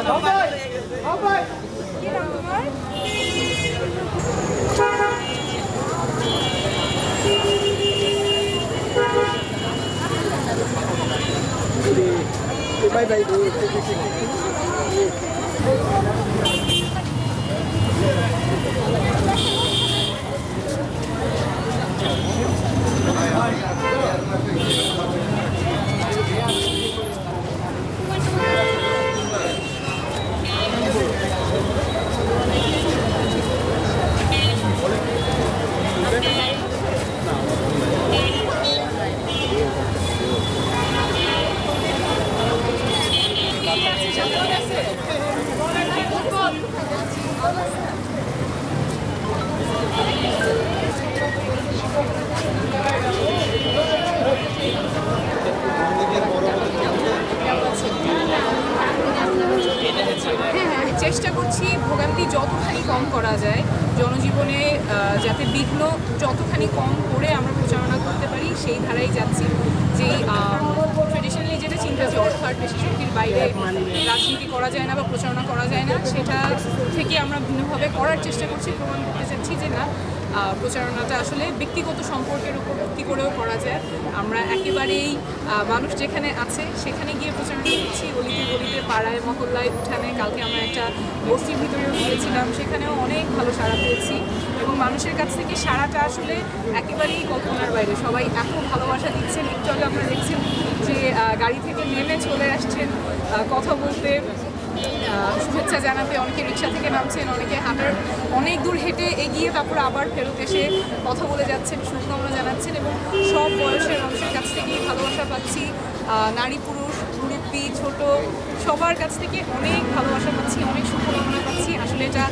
Bye bye. চেষ্টা করছি ভোগান্তি যতখানি কম করা যায়, জনজীবনে যাতে বিঘ্ন যতখানি কম করে আমরা প্রচারণা করতে পারি সেই ধারাই যাচ্ছি। যেই ট্রেডিশনালি যেটা চিন্তা যে অর্থ আর পেশি শক্তির বাইরে রাজনীতি করা যায় না বা প্রচারণা করা যায় না, সেটা থেকে আমরা ভিন্নভাবে করার চেষ্টা করছি, প্রমাণ করতে চাচ্ছি যে না, প্রচারণাটা আসলে ব্যক্তিগত সম্পর্কের উপর ভিত্তি করেও করা যায়। আমরা একেবারেই মানুষ যেখানে আছে সেখানে গিয়ে প্রচারণা করছি, গলিতে গলিতে, পাড়ায়, মহল্লায়, উঠানে। কালকে আমরা একটা বস্তির ভিতরেও গিয়েছিলাম, সেখানেও অনেক ভালো সাড়া পেয়েছি এবং মানুষের কাছ থেকে সাড়াটা আসলে একেবারেই কল্পনার বাইরে। সবাই এত ভালোবাসা দিচ্ছেন। একটু আগে আপনারা দেখছেন যে গাড়ি থেকে নেমে চলে আসছেন কথা বলতে, শুভেচ্ছা জানাতে, অনেকে রিক্সা থেকে নামছেন, অনেকে হাঁটার অনেক দূর হেঁটে এগিয়ে তারপর আবার ফেরত এসে কথা বলে যাচ্ছেন, শুভকামনা জানাচ্ছেন এবং সব বয়সের মানুষের কাছ থেকেই ভালোবাসা পাচ্ছি। নারী, পুরুষ, মুরব্বী, ছোট, সবার কাছ থেকে অনেক ভালোবাসা পাচ্ছি, অনেক শুভকামনা পাচ্ছি। আসলে এটা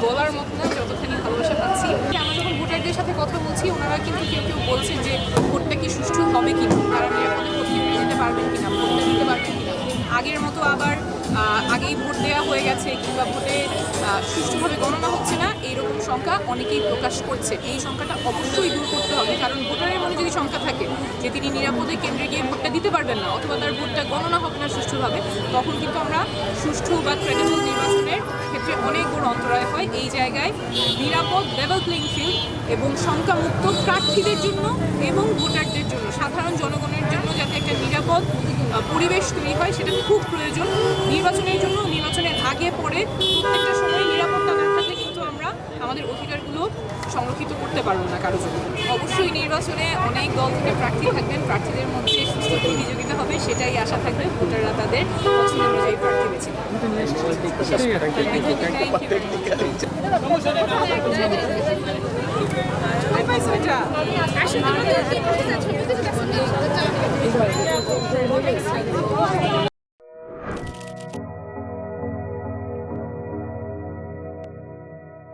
বলার মতো না যতখানি ভালোবাসা পাচ্ছি। আমরা যখন ভোটারদের সাথে কথা বলছি, ওনারা কিন্তু কেউ কেউ বলছেন যে ভোটটা কি সুষ্ঠু হবে কিনা, তারা নিরাপদে ভোট কেন্দ্রে যেতে পারবেন কিনা, ভোটটা দিতে পারবেন কিনা, আগের মতো আবার আগেই ভোট দেওয়া হয়ে গেছে কিংবা ভোটে সুষ্ঠুভাবে গণনা হচ্ছে না, এইরকম সংখ্যা অনেকেই প্রকাশ করছে। এই সংখ্যাটা অবশ্যই দূর করতে হবে, কারণ ভোটারের মনে যদি সংখ্যা থাকে যে তিনি নিরাপদে কেন্দ্রে গিয়ে ভোটটা দিতে পারবেন না অথবা তার ভোটটা গণনা হবে না সুষ্ঠুভাবে, তখন কিন্তু আমরা সুষ্ঠু বা ক্রেডিবল নির্বাচনের ক্ষেত্রে অনেক বড় অন্তরায় হয়। এই জায়গায় নিরাপদ, লেভেল প্লেইং ফিল্ড এবং সংখ্যামুক্ত প্রার্থীদের জন্য এবং ভোটারদের জন্য, সাধারণ জনগণের জন্য যাতে একটা নিরাপদ পরিবেশ তৈরি হয়, সেটা খুব প্রয়োজন। নির্বাচনের জন্য, নির্বাচনের আগে পরে প্রত্যেকটা সময় নিরাপত্তা না থাকলে কিন্তু আমরা আমাদের অধিকারগুলো সংরক্ষিত করতে পারবো না কারো জন্য। অবশ্যই নির্বাচনে অনেক দল থেকে প্রার্থী থাকবেন, প্রার্থীদের মধ্যে সুস্থ প্রতিযোগিতা হবে, সেটাই আশা থাকবে। ভোটাররা তাদের পছন্দ অনুযায়ী প্রার্থী বেছে নেবে।